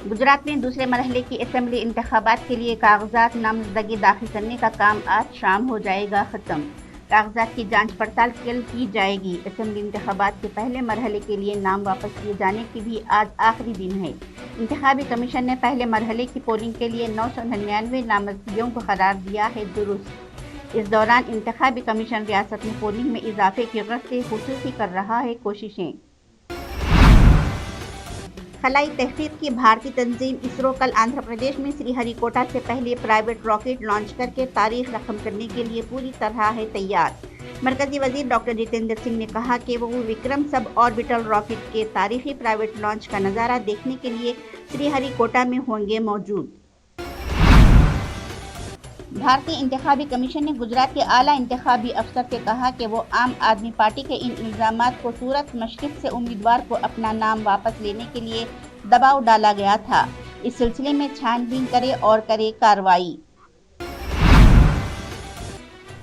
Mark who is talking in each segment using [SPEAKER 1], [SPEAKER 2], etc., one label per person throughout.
[SPEAKER 1] गुजरात में दूसरे मरहले की असेंबली इंतखाबात के लिए कागजात नामजदगी दाखिल करने का काम आज शाम हो जाएगा ख़त्म। कागजात की जांच पड़ताल कल की जाएगी। असेंबली इंतखाबात के पहले मरहले के लिए नाम वापस लिए जाने की भी आज आखिरी दिन है। इंतखाबी कमीशन ने पहले मरहले की पोलिंग के लिए 999 नामजदगियों को करार दिया है दुरुस्त। इस दौरान इंतखाबी कमीशन रियासत में पोलिंग में इजाफे की ग़र्ज़ से ख़ुसूसी कर रहा है कोशिशें। खलाई तहकीक की भारतीय तंजीम इसरो कल आंध्र प्रदेश में श्रीहरिकोटा से पहले प्राइवेट रॉकेट लॉन्च करके तारीख रकम करने के लिए पूरी तरह है तैयार। मरकजी वजीर डॉक्टर जितेंद्र सिंह ने कहा कि वो विक्रम सब ऑर्बिटल रॉकेट के तारीखी प्राइवेट लॉन्च का नज़ारा देखने के लिए श्रीहरिकोटा में होंगे मौजूद। भारतीय इंतखाबी कमीशन ने गुजरात के आला इंतखाबी अफसर से कहा कि वो आम आदमी पार्टी के इन इल्ज़ामात को सूरत मशरिक़ से उम्मीदवार को अपना नाम वापस लेने के लिए दबाव डाला गया था। इस सिलसिले में छानबीन करे और करे कार्रवाई।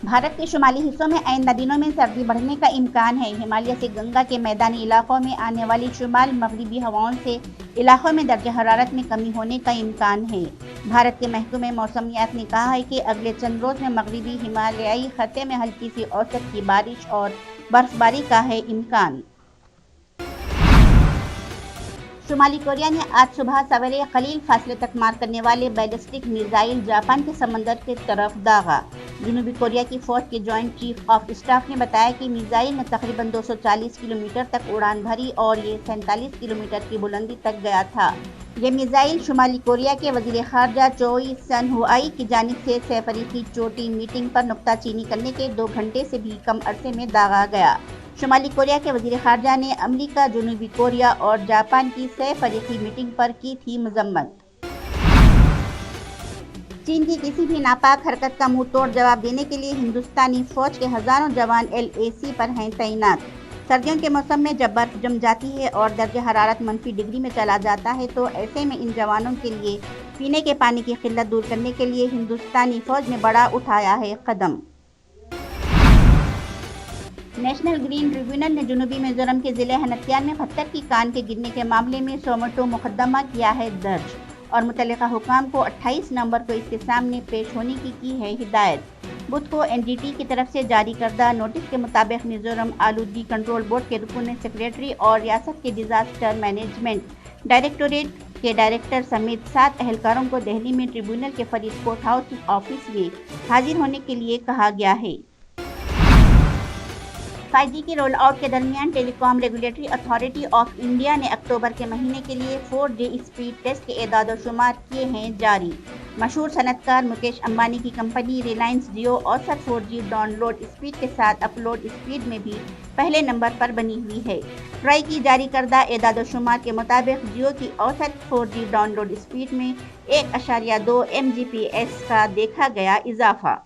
[SPEAKER 1] भारत के शुमाली हिस्सों में आइंदा दिनों में सर्दी बढ़ने का इम्कान है। हिमालय से गंगा के मैदानी इलाकों में आने वाली शुमाल मगरिबी हवाओं से इलाकों में दर्जा हरारत में कमी होने का इम्कान है। भारत के महकमे मौसमियात ने कहा है कि अगले चंद रोज में मगरिबी हिमालयाई खत्े में हल्की सी औसत की बारिश और बर्फबारी का है इम्कान। शुमाली कोरिया ने आज सुबह सवेरे कलील फासले तक मार करने वाले बैलिस्टिक मिसाइल जापान के समंदर की तरफ दागा। जनूबी कोरिया की फौज के जॉइंट चीफ ऑफ स्टाफ ने बताया कि मिसाइल ने तकरीबन 240 किलोमीटर तक उड़ान भरी और ये 47 किलोमीटर की बुलंदी तक गया था। ये मिसाइल शुमाली कोरिया के वजीर खारजा चोई सन हुआई की जानिब से सैफरीकी चोटी मीटिंग पर नुक्ताचीनी करने के 2 घंटे से भी कम अरसे में दागा गया। शुमाली कोरिया के वजीर खारजा ने अमेरिका, जनूबी कोरिया और जापान की सैफरीकी मीटिंग पर की थी मजम्मत। चीन की किसी भी नापाक हरकत का मुंह तोड़ जवाब देने के लिए हिंदुस्तानी फौज के हजारों जवान LAC पर हैं तैनात। सर्दियों के मौसम में जब बर्फ जम जाती है और दर्जा हरारत -, डिग्री में चला जाता है तो ऐसे में इन जवानों के लिए पीने के पानी की किल्लत दूर करने के लिए हिंदुस्तानी फौज ने बड़ा उठाया है कदम। नेशनल ग्रीन ट्रिब्यूनल ने जनूबी मिजोरम के जिले हनत्यान में पत्थर की कान के गिरने के मामले में सोमोटो मुकदमा किया है दर्ज और मुतल्लिका हुकाम को 28 नवंबर को इसके सामने पेश होने की है हिदायत। बुध को NGT की तरफ से जारी करदा नोटिस के मुताबिक मिजोरम आलूदगी कंट्रोल बोर्ड के रुकन सेक्रेटरी और रियासत के डिजास्टर मैनेजमेंट डायरेक्टोरेट के डायरेक्टर समेत 7 एहलकारों को दिल्ली में ट्रिब्यूनल के फरीदकोट हाउस ऑफिस में हाजिर होने के लिए कहा गया है। 5G के रोल आउट के दरमियान telecom regulatory authority of India ने अक्टूबर के महीने के लिए 4G स्पीड टेस्ट के एदाद शुमार किए हैं जारी। मशहूर सनतकार मुकेश अंबानी की कंपनी रिलायंस जियो औसत 4G डाउनलोड स्पीड के साथ अपलोड स्पीड में भी पहले नंबर पर बनी हुई है। ट्राई की जारी करदा एदाद शुमार के मुताबिक जियो की औसत 4G डाउनलोड स्पीड में 1.2 Mbps का देखा गया इजाफा।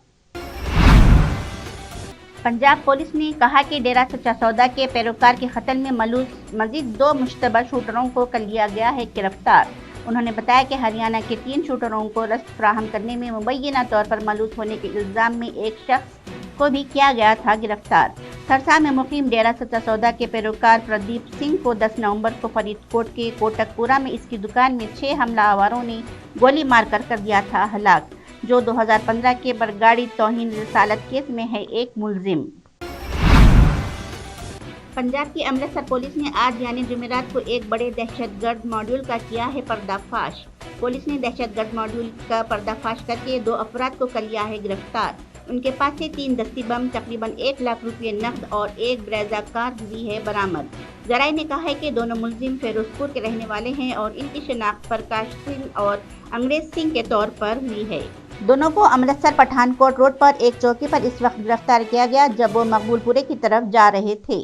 [SPEAKER 1] पंजाब पुलिस ने कहा कि डेरा सच्चा सौदा के पैरोकार के कत्ल में मलूस मजीद 2 मुश्तबा शूटरों को कर लिया गया है गिरफ्तार। उन्होंने बताया कि हरियाणा के 3 शूटरों को रस्त फराहम करने में मुबैना तौर पर मलूस होने के इल्ज़ाम में एक शख्स को भी किया गया था गिरफ्तार। सरसा में मुकीम डेरा सच्चा सौदा के पैरोकार प्रदीप सिंह को 10 नवंबर को फरीदकोट के कोटकपुरा में इसकी दुकान में 6 हमलावरों ने गोली मारकर कर दिया था हलाक, जो 2015 के बरगाड़ी तौहीन रिसालत केस में है एक मुलजिम। पंजाब की अमृतसर पुलिस ने आज यानी जुमेरात को एक बड़े दहशतगर्द मॉड्यूल का किया है पर्दाफाश। पुलिस ने दहशतगर्द मॉड्यूल का पर्दाफाश करके 2 अफराद को कर लिया है गिरफ्तार। उनके पास से 3 दस्ती बम, तकरीबन 1 लाख रुपये नकद और एक ब्रेजा कार हुई है बरामद। जराये ने कहा है कि दोनों मुलजिम फिरोजपुर के रहने वाले हैं और इनकी शिनाख्त प्रकाश सिंह और अंग्रेज सिंह के तौर पर हुई है। दोनों को अमृतसर पठानकोट रोड पर एक चौकी पर इस वक्त गिरफ्तार किया गया जब वो मकबूलपुरे की तरफ जा रहे थे।